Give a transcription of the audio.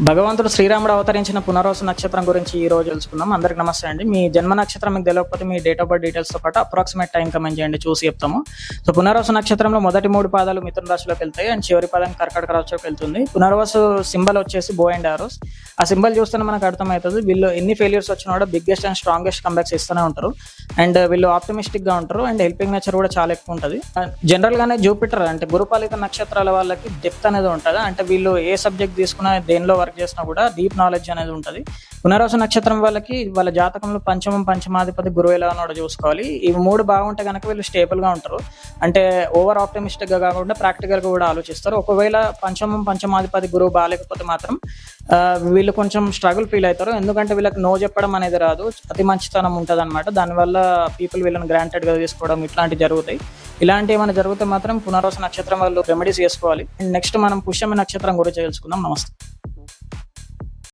భగవంతుడు శ్రీరాముడు అవతరించిన పునర్వసు నక్షత్రం గురించి ఈ రోజు తెలుసుకుందాం. అందరికి నమస్తే అండి. మీ జన్మ నక్షత్రం మీకు తెలియకపోతే మీ డేట్ ఆఫ్ బర్త్ డీటెయిల్స్తో పాటు అప్రాక్సిమేట్ టైం కమెంట్ చేయండి, చూసి చెప్తాము. సో పునర్వసు నక్షత్రంలో మొదటి 3 పాదాలు మిథున రాశిలోకి వెళ్తాయి అండ్ చివరి పాదం కర్కాటక రాశిలోకి వెళ్తుంది. పునర్వసు సింబల్ వచ్చేసి బో అండ్ ఆరోస్. ఆ సింబల్ చూస్తేనే మనకు అర్థమవుతుంది వీళ్ళు ఎన్ని ఫెయిల్యూర్స్ వచ్చినా కూడా బిగ్గెస్ట్ అండ్ స్ట్రాంగెస్ట్ కంబ్యాక్స్ ఇస్తూనే ఉంటారు. అండ్ వీళ్ళు ఆప్టమిస్టిక్ గా ఉంటారు అండ్ హెల్పింగ్ నేచర్ కూడా చాలా ఎక్కువ ఉంటుంది. జనరల్ గానే జూపిటర్ అంటే గురుపాలిత నక్షత్రాల వాళ్ళకి డెప్త్ అనేది ఉంటుంది. అంటే వీళ్ళు ఏ సబ్జెక్ట్ తీసుకున్నా దేనిలో వర్క్ చేసినా కూడా డీప్ నాలెడ్జ్ అనేది ఉంటుంది. పునర్వసు నక్షత్రం వాళ్ళకి వాళ్ళ జాతకంలో పంచమాధిపతి గురువు ఎలా ఉన్నాడో చూసుకోవాలి. ఇవి 3 బాగుంటే కనుక వీళ్ళు స్టేబుల్ గా ఉంటారు. అంటే ఓవర్ ఆప్టమిస్టిక్ గా కాకుండా ప్రాక్టికల్ గా కూడా ఆలోచిస్తారు. ఒకవేళ పంచమాధిపతి గురువు బాగాలేకపోతే మాత్రం వీళ్ళు కొంచెం స్ట్రగుల్ ఫీల్ అవుతారు. ఎందుకంటే వీళ్ళకి నో చెప్పడం అనేది రాదు, అతి మంచితనం ఉంటుంది అనమాట. దానివల్ల పీపుల్ వీళ్ళని గ్రాంటెడ్ గా తీసుకోవడం ఇట్లాంటివి జరుగుతాయి. ఇలాంటి ఏమైనా జరిగితే మాత్రం పునర్వసు నక్షత్రం వాళ్ళు రెమెడీస్ చేసుకోవాలి. అండ్ నెక్స్ట్ మనం పుష్యమి నక్షత్రం గురించి తెలుసుకుందాం. నమస్తే.